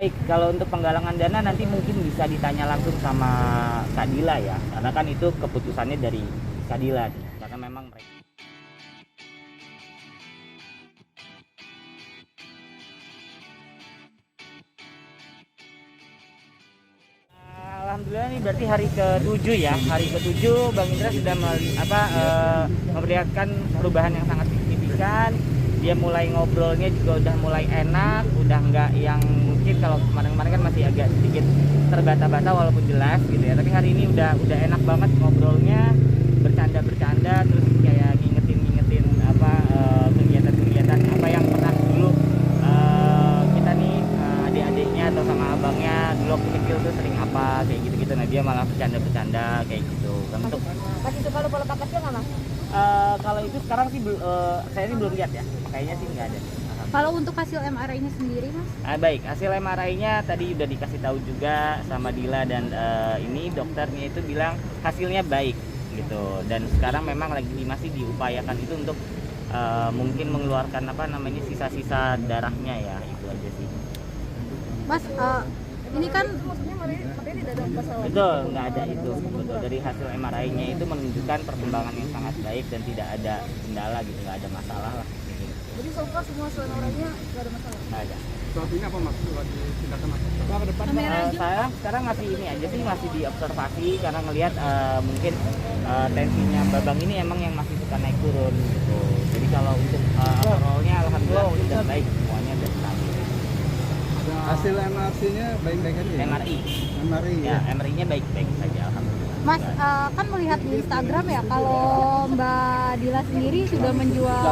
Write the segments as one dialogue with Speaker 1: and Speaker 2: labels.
Speaker 1: Baik, kalau untuk penggalangan dana nanti mungkin bisa ditanya langsung sama Kak Dila ya, karena kan itu keputusannya dari Kak Dila, karena memang mereka. Alhamdulillah ini berarti hari ke-7 ya, hari ke-7 Bang Indra sudah memperlihatkan perubahan yang sangat signifikan. Dia mulai ngobrolnya juga udah mulai enak, udah nggak yang mungkin kalau kemarin-kemarin kan masih agak sedikit terbata-bata walaupun jelas gitu ya. Tapi hari ini udah enak banget ngobrolnya, bercanda-bercanda, terus kayak ngingetin kegiatan-kegiatan apa yang pernah dulu kita nih adik-adiknya atau sama abangnya dulu waktu kecil tuh sering apa kayak gitu-gitu. Nah dia malah bercanda-bercanda kayak gitu. Untuk
Speaker 2: Masih suka lu bola kecil nggak mas?
Speaker 1: kalau itu sekarang sih saya sih belum lihat ya, kayaknya sih nggak ada.
Speaker 2: Kalau untuk hasil MRI-nya sendiri mas?
Speaker 1: Baik, hasil MRI-nya tadi udah dikasih tahu juga sama Dila dan ini dokternya itu bilang hasilnya baik gitu. Dan sekarang memang lagi masih diupayakan itu untuk mungkin mengeluarkan sisa-sisa darahnya ya, itu aja sih.
Speaker 2: Mas, ini kan
Speaker 1: Betul, nggak ada itu. Betul, dari hasil MRI-nya itu menunjukkan perkembangan yang sangat baik dan tidak ada kendala gitu, nggak ada masalah lah.
Speaker 2: jadi so far semua suaranya nggak ada masalah.
Speaker 1: Nggak ada.
Speaker 3: Saat ini apa mas? Lagi tindakan mas? Ke depan.
Speaker 1: Saya sekarang masih ini aja sih, masih diobservasi karena ngelihat mungkin tensinya Babang ini emang yang masih suka naik turun gitu. Jadi kalau untuk overallnya alhamdulillah sudah baik semuanya, dan stabil.
Speaker 3: Hasil MRC-nya baik-baik aja ya?
Speaker 1: MRI.
Speaker 3: MRI
Speaker 1: Ya,
Speaker 3: ya?
Speaker 1: MRI-nya baik-baik saja alhamdulillah.
Speaker 2: Mas, kan melihat di Instagram ya kalau Mbak Dila sendiri sudah menjual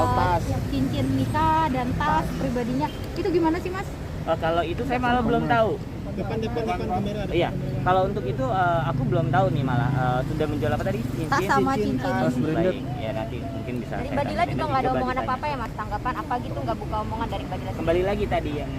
Speaker 2: cincin nikah dan tas pribadinya. Itu gimana sih mas?
Speaker 1: Kalau itu saya malah belum tahu.
Speaker 3: Depan kamera.
Speaker 1: Iya, kalau untuk itu aku belum tahu nih malah sudah menjual apa tadi?
Speaker 2: Tas sama cincin.
Speaker 1: Baik, ya nanti mungkin bisa.
Speaker 4: Dari
Speaker 1: saya
Speaker 4: Mbak Dila
Speaker 1: tanyain
Speaker 4: juga
Speaker 1: dan
Speaker 4: nggak ada
Speaker 1: coba
Speaker 4: omongan
Speaker 1: ditanya.
Speaker 4: apa-apa ya mas, tanggapan apa gitu, nggak buka omongan dari Mbak Dila?
Speaker 1: Kembali lagi tadi yang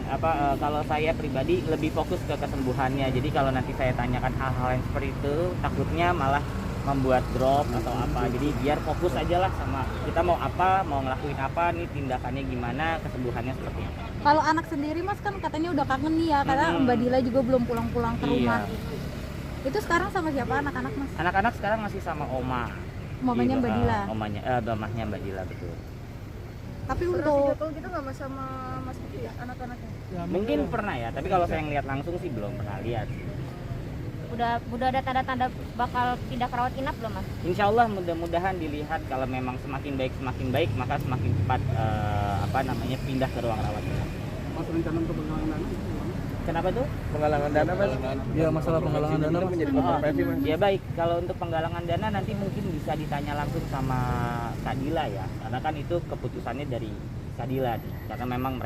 Speaker 1: kalau saya pribadi lebih fokus ke kesembuhannya. Jadi kalau nanti saya tanyakan hal-hal yang seperti itu, takutnya malah membuat drop atau apa. Jadi biar fokus aja lah sama kita mau apa, mau ngelakuin apa nih, tindakannya gimana, kesembuhannya seperti apa.
Speaker 2: Kalau anak sendiri mas kan katanya udah kangen nih ya, karena Mbak Dila juga belum pulang-pulang ke rumah. Itu sekarang sama siapa anak-anak mas?
Speaker 1: Anak-anak sekarang masih sama oma.
Speaker 2: Mamanya
Speaker 1: Gitu,
Speaker 2: Mbak Dila.
Speaker 1: Mamanya Mbak Dila, betul.
Speaker 2: Tapi untuk
Speaker 4: gitu nggak mas sama mas Putri ya, anak-anaknya?
Speaker 1: Mungkin pernah ya, tapi kalau saya ngeliat langsung sih belum pernah lihat.
Speaker 4: Udah ada tanda-tanda bakal pindah ke rawat inap belum mas?
Speaker 1: Insya Allah mudah-mudahan dilihat kalau memang semakin baik maka semakin cepat pindah ke ruang rawat inap.
Speaker 3: Mas rencana untuk penggalangan dana?
Speaker 1: Kenapa tuh?
Speaker 3: Penggalangan dana mas? Ya masalah penggalangan dana mas. Menjadi kontroversi mas.
Speaker 1: Ya baik, kalau untuk penggalangan dana nanti mungkin bisa ditanya langsung sama Kak Dila ya, karena kan itu keputusannya dari Kak Dila, karena memang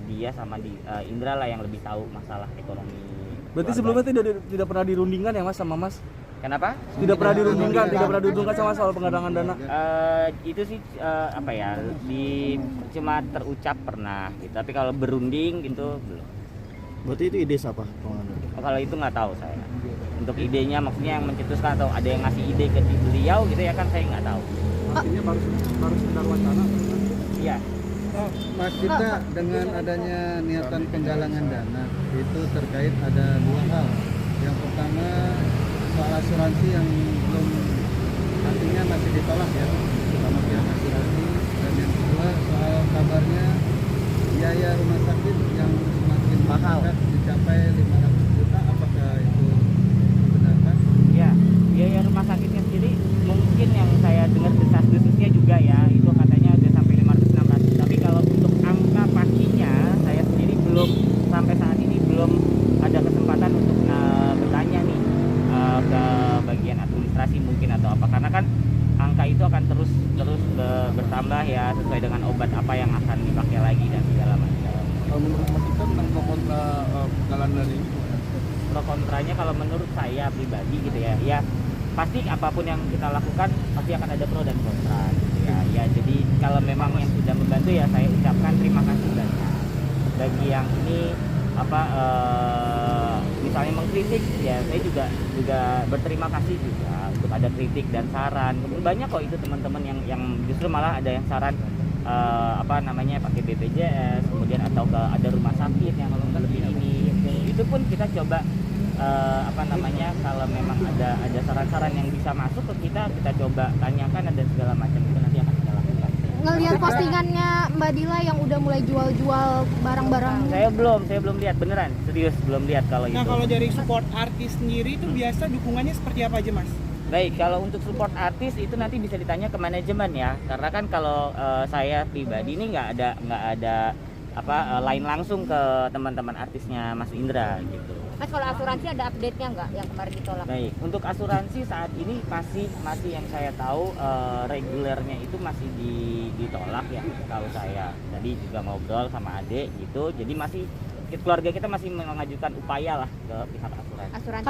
Speaker 1: dia sama Indra lah yang lebih tahu masalah ekonomi.
Speaker 3: Berarti
Speaker 1: keluarga.
Speaker 3: sebelumnya tidak pernah dirundingkan ya mas sama mas?
Speaker 1: Kenapa?
Speaker 3: Tidak pernah dirundingkan sama soal penggalangan dana?
Speaker 1: Itu sih cuma terucap pernah gitu, tapi kalau berunding itu belum.
Speaker 5: Berarti itu ide siapa?
Speaker 1: Kalau itu nggak tahu saya. Untuk idenya maksudnya yang mencetuskan atau ada yang ngasih ide ke beliau gitu ya kan, saya nggak tahu.
Speaker 3: Artinya baru sekedar wacana?
Speaker 1: Iya.
Speaker 5: Mas kita dengan adanya niatan penggalangan dana itu terkait ada dua hal. Yang pertama soal asuransi yang belum, artinya masih ditolak ya sama pihak asuransi, dan yang kedua soal kabarnya biaya rumah sakit yang semakin mahal mencapai 500 juta, apakah itu dibenarkan?
Speaker 1: Ya, biaya rumah sakitnya sendiri mungkin yang saya dengar desas-desusnya juga ya, itu katanya udah sampai 500-600. Tapi kalau untuk angka pastinya saya sendiri belum, sampai saat ini belum ada kesempatan untuk bertanya nih ke bagian administrasi mungkin atau apa, karena kan angka itu akan terus bertambah ya, sesuai dengan obat apa yang akan dipakai lagi dan segala macam.
Speaker 3: Kalau menurut mas kita tentang pro kontra penggalangan dana ini?
Speaker 1: Pro kontranya kalau menurut saya pribadi gitu ya pasti apapun yang kita lakukan pasti akan ada pro dan kontra gitu ya. Jadi kalau memang yang sudah membantu ya saya ucapkan terima kasih banyak. Bagi yang ini misalnya mengkritik ya, saya juga berterima kasih juga untuk ada kritik dan saran. Banyak kok itu teman-teman yang justru malah ada yang saran pakai BPJS kemudian atau ada rumah sakit yang lebih ini pun kita coba kalau memang ada saran-saran yang bisa masuk ke kita coba tanyakan dan segala macam itu nanti akan kita lakukan.
Speaker 2: Ngelihat postingannya Mbak Dila yang udah mulai jual-jual barang-barang.
Speaker 1: Saya belum lihat, beneran serius belum lihat kalau itu.
Speaker 6: Nah, kalau dari support artis sendiri itu biasa dukungannya seperti apa aja, Mas?
Speaker 1: Baik, kalau untuk support artis itu nanti bisa ditanya ke manajemen ya, karena kan kalau saya pribadi ini nggak ada line langsung ke teman-teman artisnya Mas Indra gitu.
Speaker 4: Mas, kalau asuransi ada update-nya nggak yang kemarin ditolak?
Speaker 1: Baik, untuk asuransi saat ini masih yang saya tahu regulernya itu masih ditolak ya. Kalau saya tadi juga ngobrol sama adik gitu, jadi masih keluarga kita masih mengajukan upaya lah ke pihak asuransi.